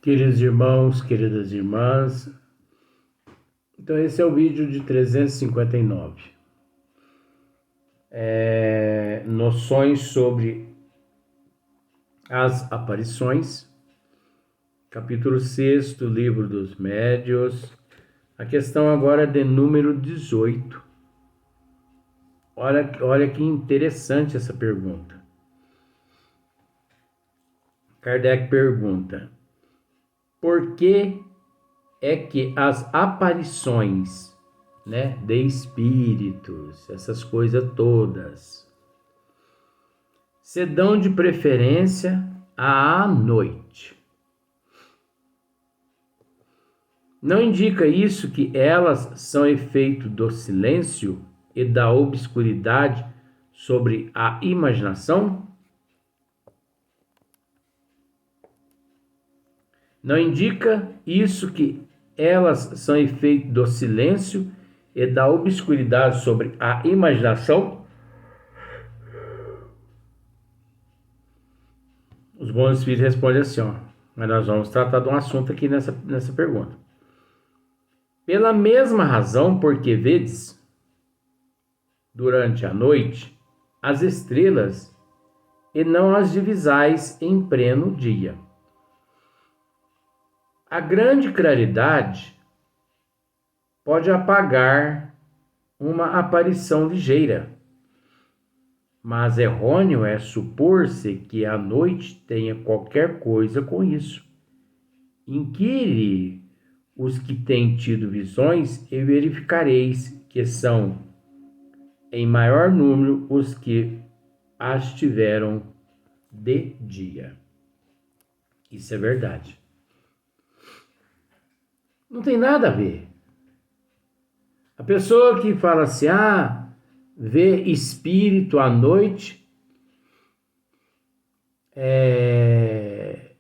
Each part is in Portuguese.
Queridos irmãos, queridas irmãs, então esse é o vídeo de 359. Noções sobre as aparições, capítulo 6, livro dos médios. A questão agora é de número 18. Olha que interessante essa pergunta. Kardec pergunta: por que é que as aparições, de espíritos, essas coisas todas, se dão de preferência à noite? Não indica isso que elas são efeito do silêncio e da obscuridade sobre a imaginação? Não indica isso que elas são efeito do silêncio e da obscuridade sobre a imaginação? Os bons espíritos respondem assim, mas nós vamos tratar de um assunto aqui nessa pergunta. Pela mesma razão porque vedes, durante a noite, as estrelas e não as divisais em pleno dia. A grande claridade pode apagar uma aparição ligeira, mas errôneo é supor-se que a noite tenha qualquer coisa com isso. Inquire os que têm tido visões e verificareis que são, em maior número, os que as tiveram de dia. Isso é verdade. Não tem nada a ver. A pessoa que fala assim, vê espírito à noite, é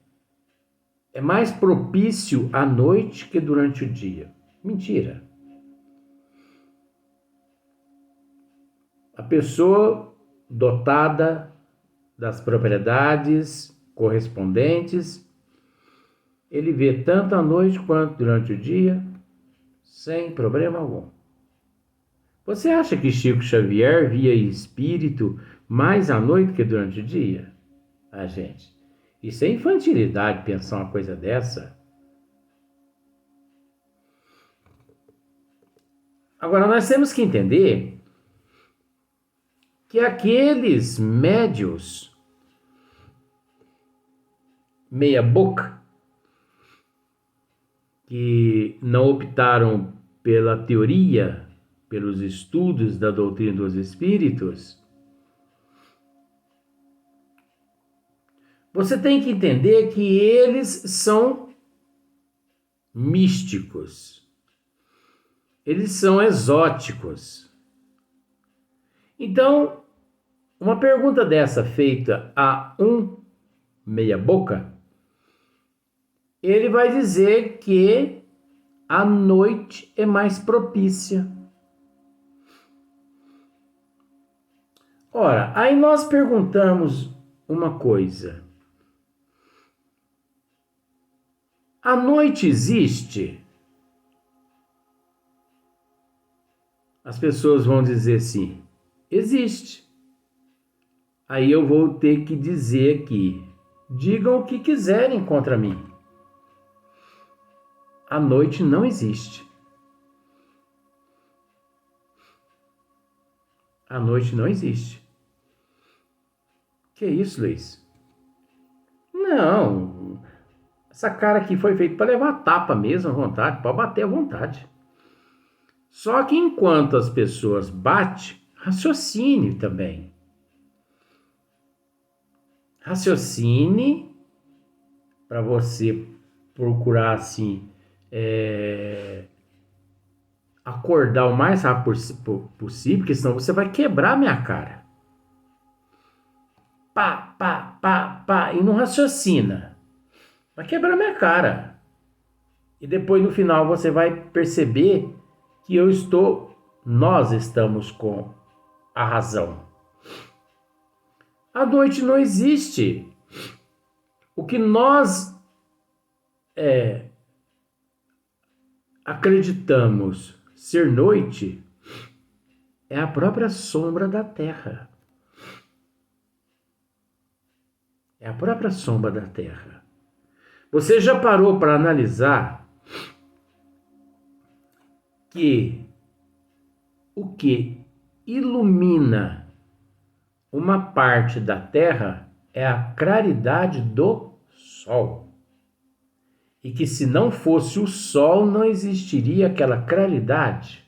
mais propício à noite que durante o dia. Mentira. A pessoa dotada das propriedades correspondentes, ele vê tanto à noite quanto durante o dia, sem problema algum. Você acha que Chico Xavier via espírito mais à noite que durante o dia? Gente, isso é infantilidade pensar uma coisa dessa. Agora, nós temos que entender que aqueles médios meia boca, que não optaram pela teoria, pelos estudos da doutrina dos espíritos, você tem que entender que eles são místicos, eles são exóticos. Então, uma pergunta dessa feita a um meia boca, ele vai dizer que a noite é mais propícia. Ora, aí nós perguntamos uma coisa. A noite existe? As pessoas vão dizer sim, existe. Aí eu vou ter que dizer aqui, digam o que quiserem contra mim. A noite não existe. A noite não existe. Que isso, Luiz? Não. Essa cara aqui foi feita para levar tapa mesmo à vontade, para bater à vontade. Só que enquanto as pessoas batem, raciocine também. Raciocine para você procurar assim acordar o mais rápido possível, porque senão você vai quebrar minha cara. Pá, pá, pá, pá, e não raciocina. Vai quebrar minha cara. E depois no final você vai perceber que nós estamos com a razão. A noite não existe. O que nós acreditamos ser noite é a própria sombra da Terra. É a própria sombra da Terra. Você já parou para analisar que o que ilumina uma parte da Terra é a claridade do Sol? E que se não fosse o Sol, não existiria aquela claridade?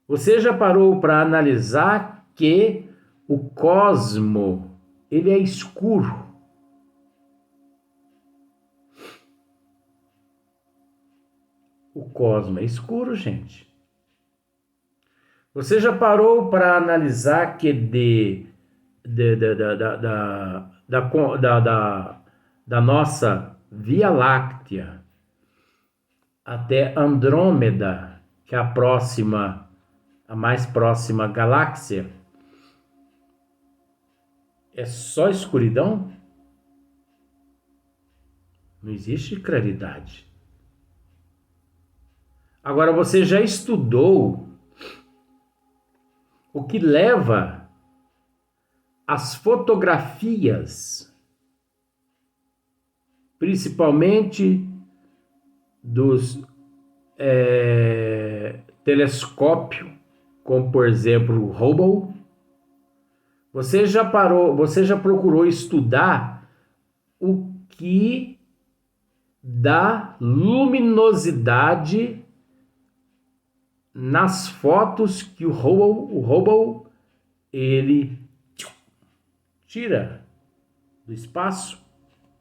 Você já parou para analisar que o cosmo, ele é escuro? O cosmo é escuro, gente. Você já parou para analisar que da nossa Via Láctea até Andrômeda, que é a mais próxima galáxia, é só escuridão? Não existe claridade. Agora, você já estudou o que leva as fotografias, principalmente dos telescópios, como por exemplo o Hubble? Você já procurou estudar o que dá luminosidade nas fotos que o Hubble ele tira do espaço,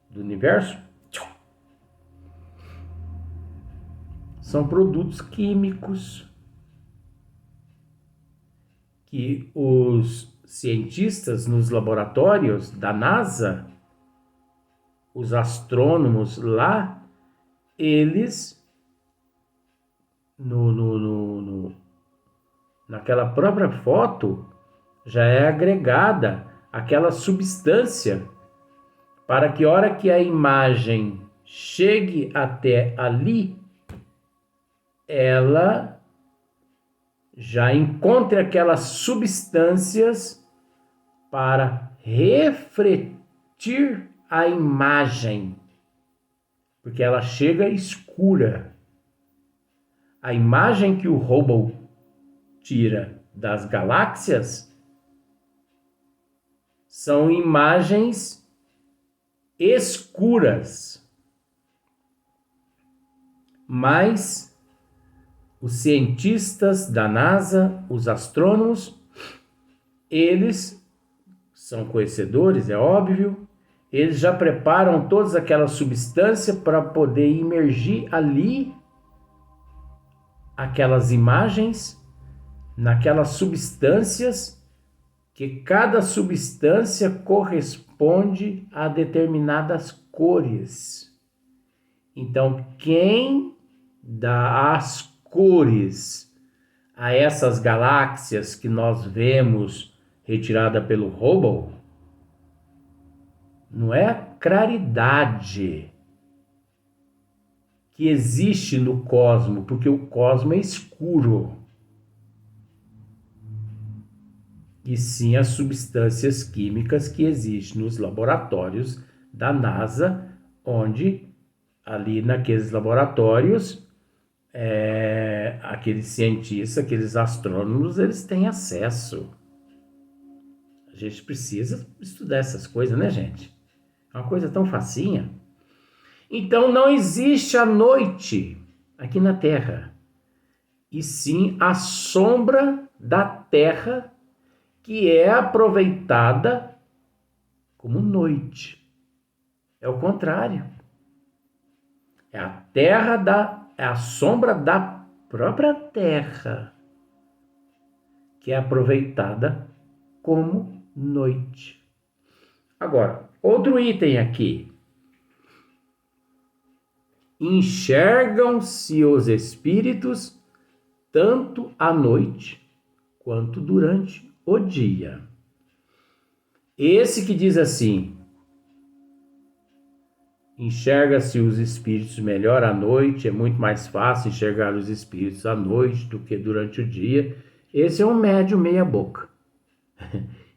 do universo? São produtos químicos que os cientistas nos laboratórios da NASA, os astrônomos lá, eles naquela própria foto já é agregada aquela substância para que a hora que a imagem chegue até ali, ela já encontre aquelas substâncias para refletir a imagem, porque ela chega escura. A imagem que o Hubble tira das galáxias são imagens escuras, mas os cientistas da NASA, os astrônomos, eles são conhecedores, é óbvio, eles já preparam todas aquelas substâncias para poder imergir ali aquelas imagens naquelas substâncias, que cada substância corresponde a determinadas cores. Então, quem dá as cores a essas galáxias que nós vemos retirada pelo Hubble não é a claridade que existe no cosmo, porque o cosmo é escuro, e sim as substâncias químicas que existem nos laboratórios da NASA, onde ali naqueles laboratórios aqueles cientistas, aqueles astrônomos, eles têm acesso. A gente precisa estudar essas coisas, né, gente? É uma coisa tão facinha. Então não existe a noite aqui na Terra, e sim a sombra da Terra, que é aproveitada como noite. É o contrário. É a sombra da própria Terra que é aproveitada como noite. Agora, outro item aqui. Enxergam-se os espíritos tanto à noite quanto durante o dia. Esse que diz assim: enxerga-se os espíritos melhor à noite, é muito mais fácil enxergar os espíritos à noite do que durante o dia. Esse é um médium meia boca.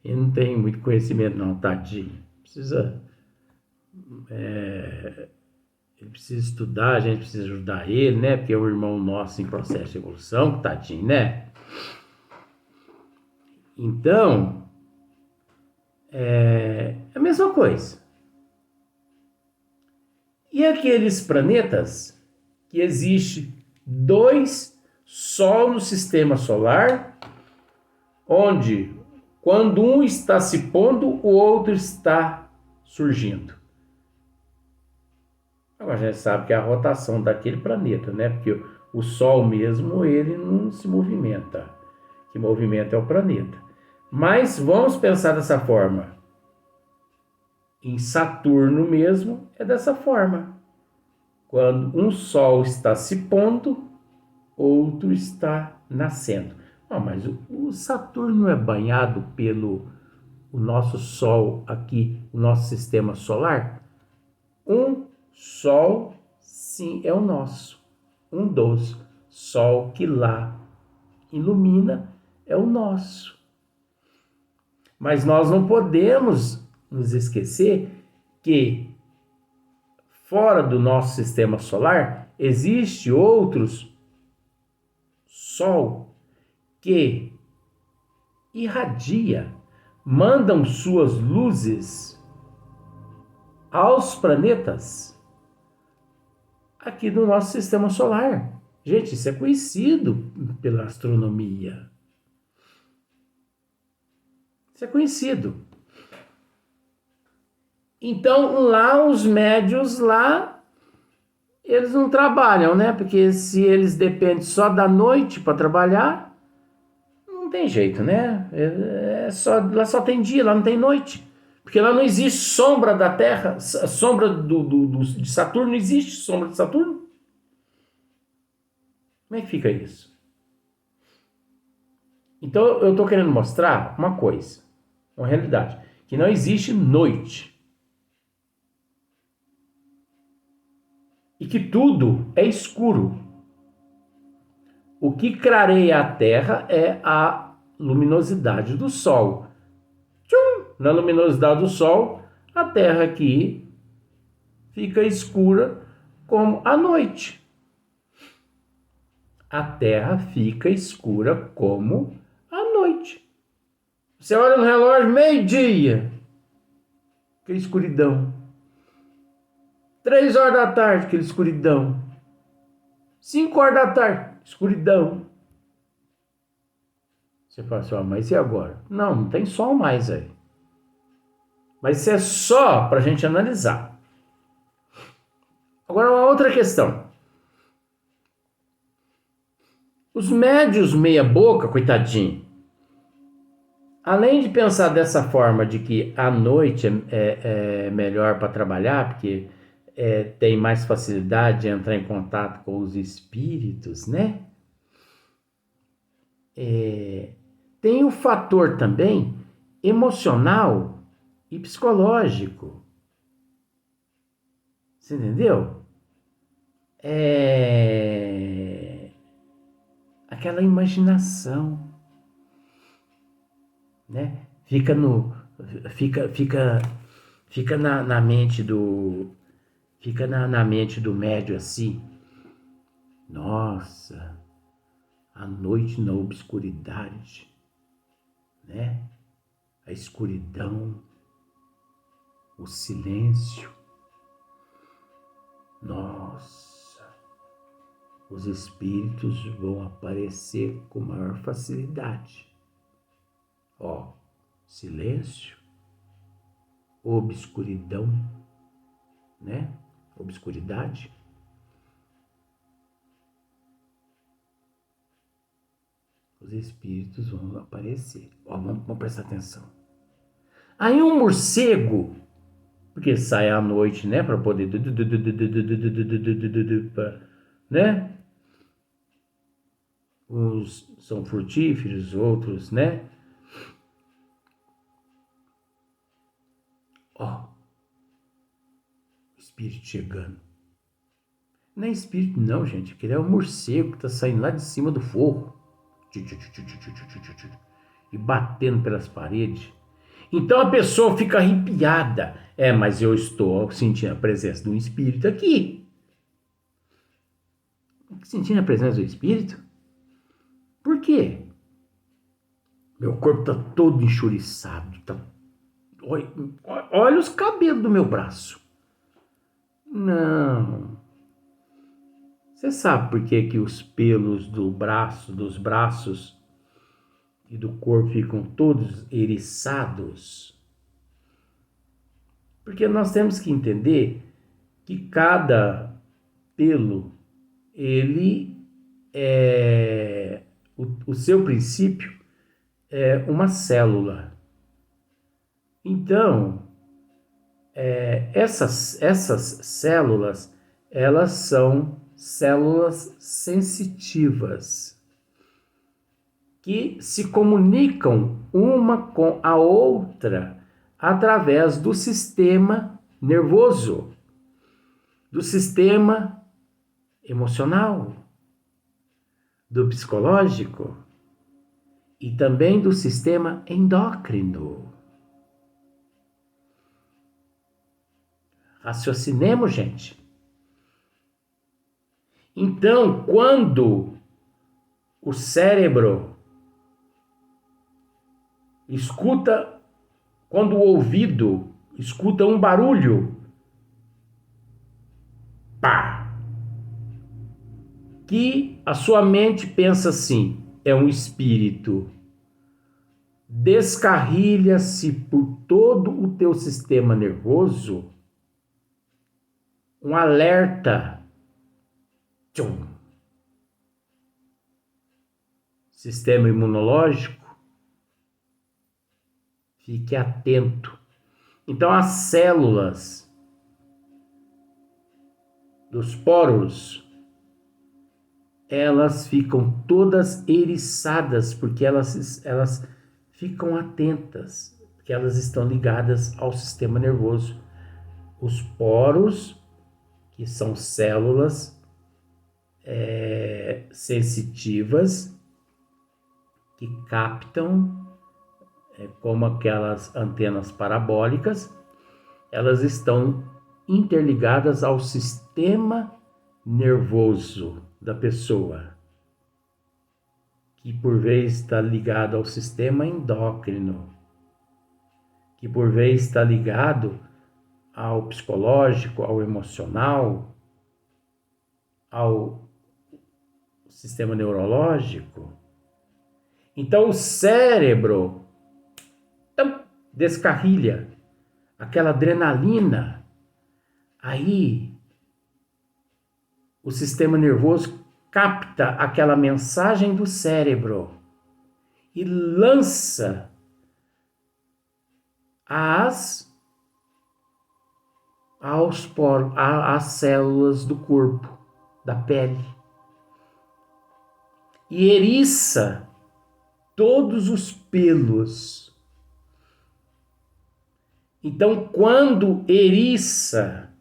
Ele não tem muito conhecimento não, tadinho. Ele precisa estudar, a gente precisa ajudar ele, né? Porque é um irmão nosso em processo de evolução, tadinho, né? Então, é a mesma coisa. E aqueles planetas que existe 2 Sol no sistema solar, onde quando um está se pondo, o outro está surgindo. Agora a gente sabe que é a rotação daquele planeta, né? Porque o Sol mesmo, ele não se movimenta. Que movimenta é o planeta. Mas vamos pensar dessa forma. Em Saturno mesmo é dessa forma. Quando um Sol está se pondo, outro está nascendo. Mas o Saturno é banhado pelo o nosso Sol aqui, o nosso sistema solar? Um Sol, sim, é o nosso. Um dos Sol que lá ilumina é o nosso. Mas nós não podemos nos esquecer que fora do nosso sistema solar existe outros Sol que irradia, mandam suas luzes aos planetas aqui do nosso sistema solar. Gente, isso é conhecido pela astronomia. Isso é conhecido. Então, lá os médios lá, eles não trabalham, né? Porque se eles dependem só da noite para trabalhar, não tem jeito, né? Lá só tem dia, lá não tem noite. Porque lá não existe sombra da Terra, sombra de Saturno, não existe sombra de Saturno. Como é que fica isso? Então eu estou querendo mostrar uma coisa, uma realidade, que não existe noite. E que tudo é escuro. O que clareia a Terra é a luminosidade do Sol. Na luminosidade do Sol, a Terra aqui fica escura como a noite. A Terra fica escura como a noite. Você olha no relógio, meio-dia, que escuridão. 3 horas da tarde, aquela escuridão. 5 horas da tarde, escuridão. Você fala assim, mas e agora? Não tem sol mais aí. Mas isso é só para a gente analisar. Agora, uma outra questão. Os médios meia boca, coitadinho, além de pensar dessa forma de que a noite é melhor para trabalhar, porque tem mais facilidade de entrar em contato com os espíritos, né? Tem o fator também emocional e psicológico. Você entendeu? Aquela imaginação, né? Fica na mente na mente do médio assim. Nossa, a noite na obscuridade, né? A escuridão, o silêncio. Nossa, os espíritos vão aparecer com maior facilidade. Silêncio, obscuridão, né? Obscuridade. Os espíritos vão aparecer. Vamos prestar atenção. Aí um morcego, porque sai à noite, né, para poder, né? Uns são frutíferos, outros, né? O espírito chegando. Não é espírito não, gente. Aquele é um morcego que está saindo lá de cima do forro. E batendo pelas paredes. Então a pessoa fica arrepiada. Mas eu estou sentindo a presença de um espírito aqui. Sentindo a presença do espírito? Por quê? Meu corpo está todo enxuriçado. Olha os cabelos do meu braço. Não. Você sabe por que os pelos dos braços e do corpo ficam todos eriçados? Porque nós temos que entender que cada pelo, ele o seu princípio é uma célula. Então, essas células, elas são células sensitivas que se comunicam uma com a outra através do sistema nervoso, do sistema emocional, do psicológico e também do sistema endócrino. Raciocinemos, gente. Então, quando o cérebro escuta, quando o ouvido escuta um barulho, pá, que a sua mente pensa assim, é um espírito, descarrilha-se por todo o teu sistema nervoso um alerta. Tchum. Sistema imunológico, fique atento. Então as células dos poros, elas ficam todas eriçadas porque elas ficam atentas, porque elas estão ligadas ao sistema nervoso. Os poros, que são células sensitivas, que captam, como aquelas antenas parabólicas, elas estão interligadas ao sistema nervoso da pessoa, que por vez está ligado ao sistema endócrino, que por vez está ligado ao psicológico, ao emocional, ao sistema neurológico. Então o cérebro descarrilha aquela adrenalina. Aí o sistema nervoso capta aquela mensagem do cérebro e lança às células do corpo, da pele, e eriça todos os pelos. Então, quando eriça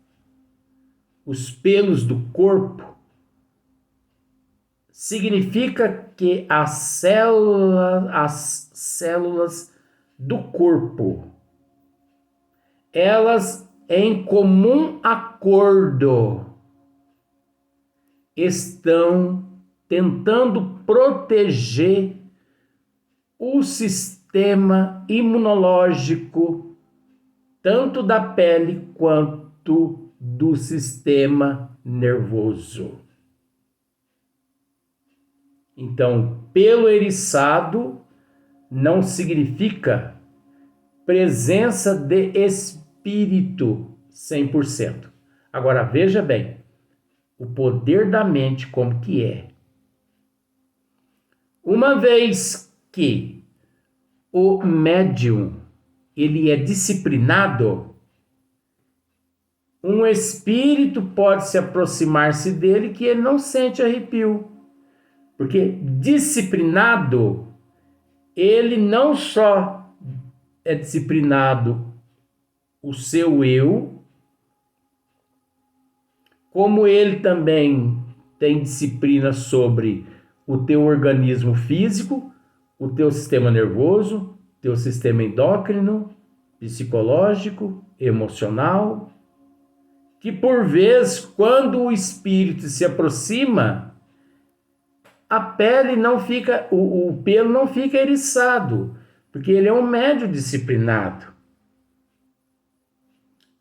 os pelos do corpo, significa que as células do corpo, elas em comum acordo estão tentando proteger o sistema imunológico, tanto da pele quanto do sistema nervoso. Então, pelo eriçado não significa presença de espírito 100%. Agora, veja bem, o poder da mente como que é. Uma vez que o médium ele é disciplinado, um espírito pode se aproximar-se dele que ele não sente arrepio. Porque disciplinado, ele não só é disciplinado o seu eu, como ele também tem disciplina sobre o teu organismo físico, o teu sistema nervoso, teu sistema endócrino, psicológico, emocional, que por vezes, quando o espírito se aproxima, a pele não fica, o pelo não fica eriçado, porque ele é um médium disciplinado.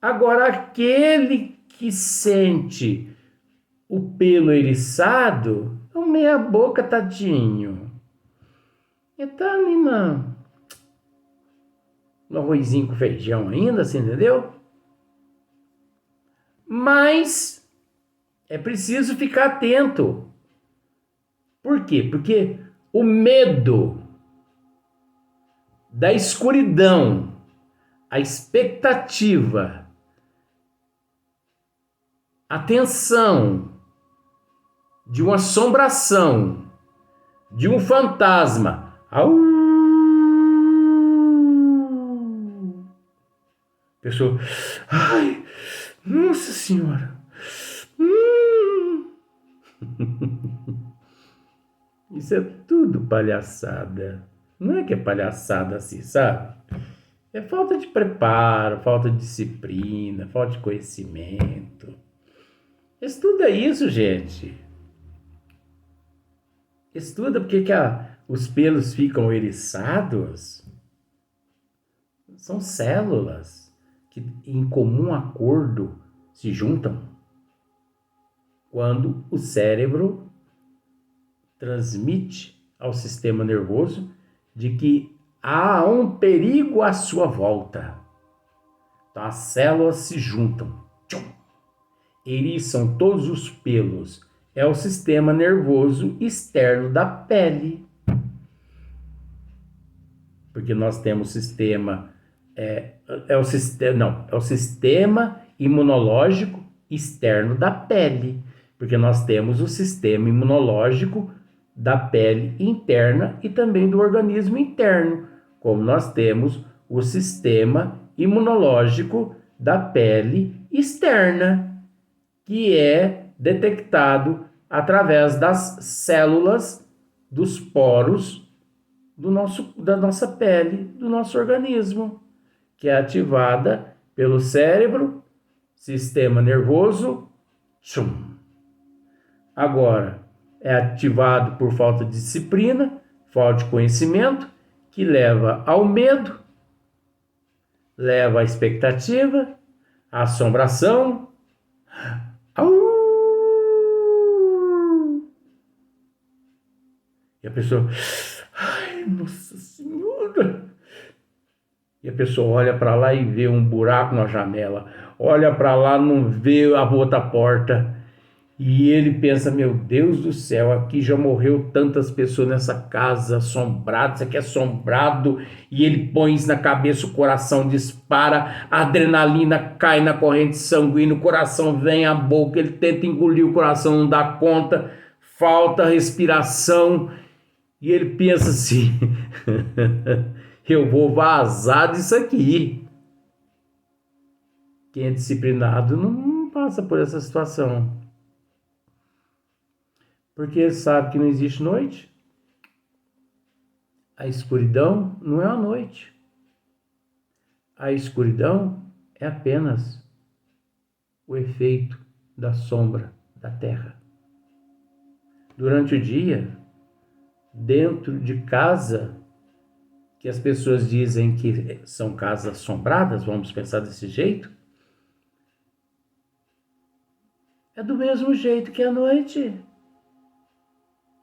Agora, aquele que sente o pelo eriçado, é um meia boca, tadinho. Ele tá ali no arrozinho com feijão ainda, você entendeu? Mas é preciso ficar atento. Por quê? Porque o medo da escuridão, a expectativa, a tensão de uma assombração, de um fantasma. Pessoa, ai, nossa senhora. Isso é tudo palhaçada. Não é que é palhaçada assim, sabe? É falta de preparo, falta de disciplina, falta de conhecimento. Estuda isso, gente. Estuda porque que os pelos ficam eriçados. São células que em comum acordo se juntam quando o cérebro transmite ao sistema nervoso de que há um perigo à sua volta. Então as células se juntam, eriçam todos os pelos. É o sistema nervoso externo da pele. Porque nós temos sistema é o sistema imunológico externo da pele, porque nós temos o sistema imunológico da pele interna e também do organismo interno, como nós temos o sistema imunológico da pele externa, que é detectado através das células dos poros da nossa pele, do nosso organismo, que é ativada pelo cérebro, sistema nervoso. Agora, é ativado por falta de disciplina, falta de conhecimento, que leva ao medo, leva à expectativa, à assombração. E a pessoa, ai, nossa senhora! E a pessoa olha para lá e vê um buraco na janela, olha para lá, não vê a outra porta, e ele pensa, meu Deus do céu, aqui já morreu tantas pessoas nessa casa, assombrado, isso aqui é assombrado, e ele põe isso na cabeça, o coração dispara, a adrenalina cai na corrente sanguínea, o coração vem à boca, ele tenta engolir, o coração não dá conta, falta respiração, e ele pensa assim, eu vou vazar disso aqui. Quem é disciplinado não passa por essa situação. Porque ele sabe que não existe noite. A escuridão não é a noite. A escuridão é apenas o efeito da sombra da terra. Durante o dia, dentro de casa, que as pessoas dizem que são casas assombradas, vamos pensar desse jeito, é do mesmo jeito que a noite.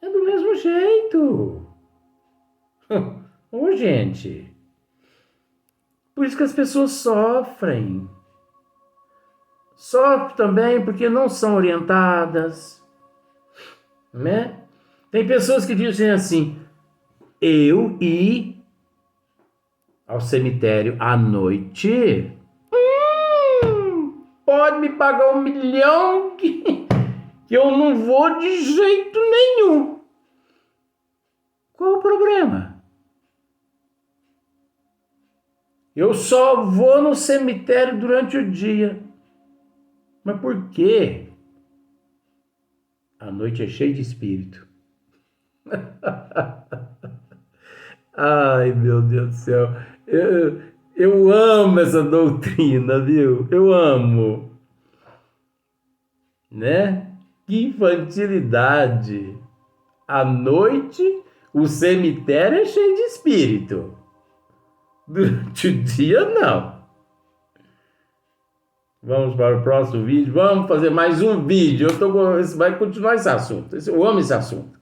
É do mesmo jeito. Ô, gente. Por isso que as pessoas sofrem. Sofrem também porque não são orientadas, né? Tem pessoas que dizem assim, eu ir ao cemitério à noite, pode me pagar 1 milhão que eu não vou de jeito nenhum. Qual o problema? Eu só vou no cemitério durante o dia. Mas por quê? A noite é cheia de espírito. Ai, meu Deus do céu. Eu amo essa doutrina, viu? Eu amo, né? Que infantilidade. À noite, o cemitério é cheio de espírito. Durante o dia, não. Vamos para o próximo vídeo. Vamos fazer mais um vídeo. Vai continuar esse assunto. Eu amo esse assunto.